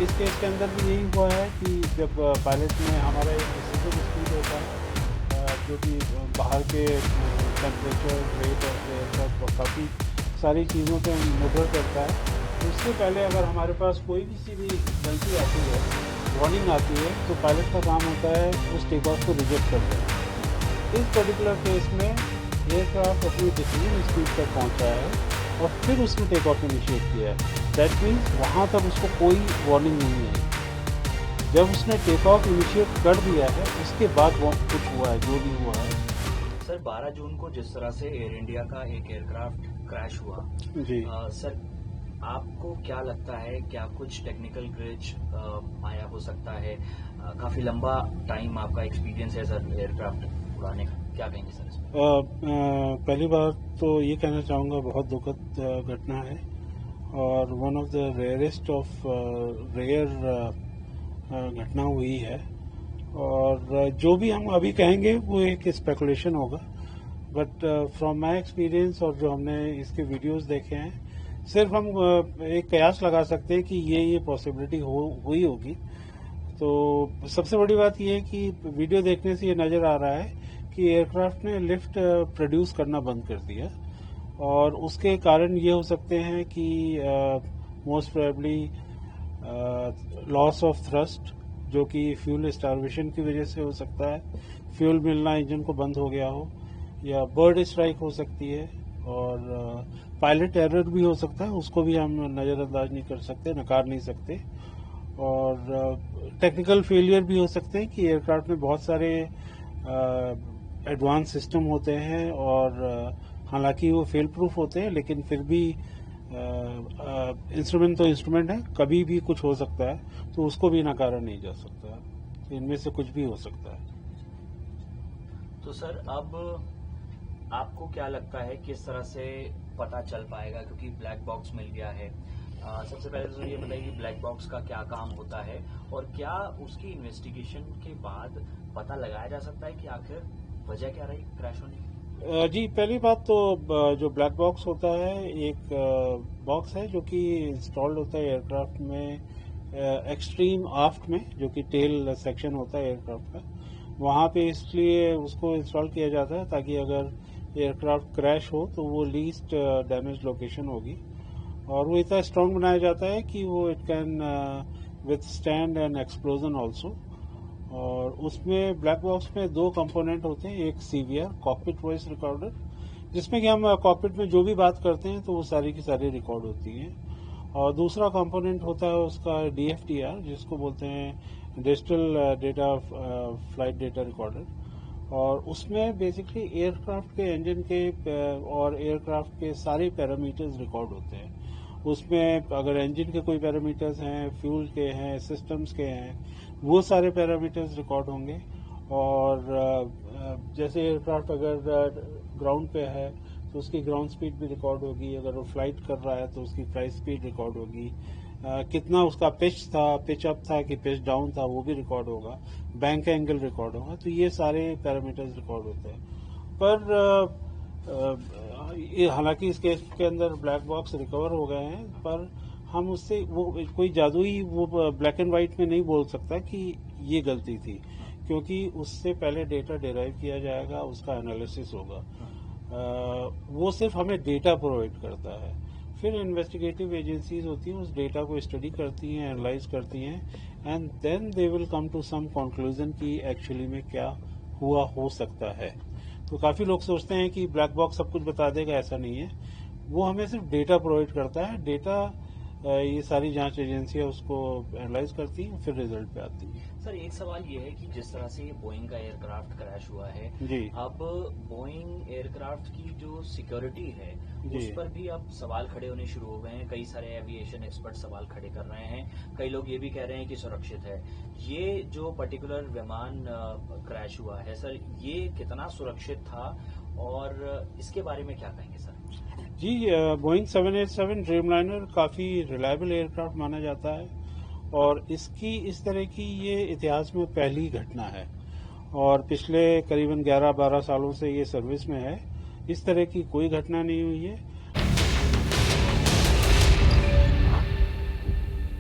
इस केस के अंदर भी यही हुआ है कि जब पायलट में हमारा एक डिसीजन स्पीड होता है जो कि बाहर के टेम्परेचर, रेट ऑफ एयरक्राफ्ट और काफ़ी सारी चीज़ों पे निर्भर करता है। इससे पहले अगर हमारे पास कोई भी सी भी गलती आती है, वार्निंग आती है, तो पायलट का काम होता है उस टेक ऑफ को रिजेक्ट कर देना। इस पर्टिकुलर केस में एयरक्राफ्ट अपनी डिसीजन स्पीड तक पहुंचा है और फिर उसने टेक ऑफ इनिशिएट किया है। दैट मीन्स वहाँ तक उसको कोई वार्निंग नहीं है। जब उसने टेक ऑफ इनिशिएट कर दिया है उसके बाद वो कुछ हुआ है, जो भी हुआ है। सर 12 जून को जिस तरह से एयर इंडिया का एक एयरक्राफ्ट क्रैश हुआ जी सर, आपको क्या लगता है, क्या कुछ टेक्निकल ग्लिच आया हो सकता है? काफी लंबा टाइम आपका एक्सपीरियंस है सर एयरक्राफ्ट उड़ाने का, क्या कहेंगे सर इसमें? पहली बार तो ये कहना चाहूँगा बहुत दुखद घटना है और one of the rarest of rare घटना हुई है। और जो भी हम अभी कहेंगे वो एक स्पेकुलेशन होगा, बट फ्रॉम माय एक्सपीरियंस और जो हमने इसके वीडियोस देखे हैं, सिर्फ हम एक कयास लगा सकते हैं कि ये पॉसिबिलिटी हुई होगी। तो सबसे बड़ी बात ये है कि वीडियो देखने से ये नज़र आ रहा है कि एयरक्राफ्ट ने लिफ्ट प्रोड्यूस करना बंद कर दिया और उसके कारण ये हो सकते हैं कि most probably loss of thrust, जो कि फ्यूल स्टार्वेशन की वजह से हो सकता है, फ्यूल मिलना इंजन को बंद हो गया हो, या बर्ड स्ट्राइक हो सकती है, और पायलट एरर भी हो सकता है, उसको भी हम नज़रअंदाज नहीं कर सकते, नकार नहीं सकते। और टेक्निकल फेलियर भी हो सकते हैं कि एयरक्राफ्ट में बहुत सारे एडवांस सिस्टम होते हैं और हालांकि वो फेल प्रूफ होते हैं, लेकिन फिर भी इंस्ट्रूमेंट तो इंस्ट्रूमेंट है, कभी भी कुछ हो सकता है, तो उसको भी नकारा नहीं जा सकता। इनमें से कुछ भी हो सकता है। तो सर अब आपको क्या लगता है किस तरह से पता चल पाएगा, क्योंकि ब्लैक बॉक्स मिल गया है? सबसे पहले तो ये बताइए कि ब्लैक बॉक्स का क्या काम होता है और क्या उसकी इन्वेस्टिगेशन के बाद पता लगाया जा सकता है कि आखिर वजह क्या रही क्रैश होने की? जी, पहली बात तो जो ब्लैक बॉक्स होता है एक बॉक्स है जो कि इंस्टॉल्ड होता है एयरक्राफ्ट में एक्सट्रीम आफ्ट में, जो कि टेल सेक्शन होता है एयरक्राफ्ट का, वहाँ पे इसलिए उसको इंस्टॉल किया जाता है ताकि अगर एयरक्राफ्ट क्रैश हो तो वो लीस्ट डैमेज लोकेशन होगी। और वो इतना स्ट्रांग बनाया जाता है कि वो it can withstand N explosion also. और उसमें ब्लैक बॉक्स में दो कंपोनेंट होते हैं, एक सीवीआर कॉकपिट वॉइस रिकॉर्डर, जिसमें कि हम कॉकपिट में जो भी बात करते हैं तो वो सारी की सारी रिकॉर्ड होती हैं, और दूसरा कंपोनेंट होता है उसका डीएफटीआर, जिसको बोलते हैं digital data flight data recorder. और उसमें बेसिकली एयरक्राफ्ट के इंजन के और एयरक्राफ्ट के सारे पैरामीटर्स रिकॉर्ड होते हैं। उसमें अगर इंजन के कोई पैरामीटर्स हैं, फ्यूल के हैं, सिस्टम्स के हैं, वो सारे पैरामीटर्स रिकॉर्ड होंगे। और जैसे एयरक्राफ्ट अगर ग्राउंड पे है तो उसकी ग्राउंड स्पीड भी रिकॉर्ड होगी, अगर वो फ्लाइट कर रहा है तो उसकी फ्लाइट स्पीड रिकॉर्ड होगी, कितना उसका पिच था, पिच अप था कि पिच डाउन था, वो भी रिकॉर्ड होगा, बैंक एंगल रिकॉर्ड होगा। तो ये सारे पैरामीटर्स रिकॉर्ड होते हैं। पर हालांकि इस केस के अंदर ब्लैक बॉक्स रिकवर हो गए हैं, पर हम उससे वो कोई जादुई वो ब्लैक एंड व्हाइट में नहीं बोल सकता कि ये गलती थी, क्योंकि उससे पहले डेटा डिराइव किया जाएगा, उसका एनालिसिस होगा। वो सिर्फ हमें डेटा प्रोवाइड करता है, फिर इन्वेस्टिगेटिव एजेंसीज होती हैं, उस डेटा को स्टडी करती हैं, एनालाइज करती हैं, and then they will come to some conclusion कि एक्चुअली में क्या हुआ हो सकता है। तो काफ़ी लोग सोचते हैं कि ब्लैक बॉक्स सब कुछ बता देगा, ऐसा नहीं है। वो हमें सिर्फ डेटा प्रोवाइड करता है, डेटा ये सारी जांच एजेंसियां उसको एनालाइज करती हैं, फिर रिजल्ट पे आती है। सर एक सवाल ये है कि जिस तरह से ये बोइंग का एयरक्राफ्ट क्रैश हुआ है जी, अब बोइंग एयरक्राफ्ट की जो सिक्योरिटी है जी। उस पर भी अब सवाल खड़े होने शुरू हो गए हैं। कई सारे एविएशन एक्सपर्ट सवाल खड़े कर रहे हैं, कई लोग ये भी कह रहे हैं कि सुरक्षित है। ये जो पर्टिकुलर विमान क्रैश हुआ है सर, ये कितना सुरक्षित था और इसके बारे में क्या कहेंगे सर? जी, बोइंग 787 ड्रीमलाइनर काफ़ी रिलायबल एयरक्राफ्ट माना जाता है और इसकी इस तरह की ये इतिहास में पहली घटना है और पिछले करीबन 11-12 सालों से ये सर्विस में है। इस तरह की कोई घटना नहीं हुई है।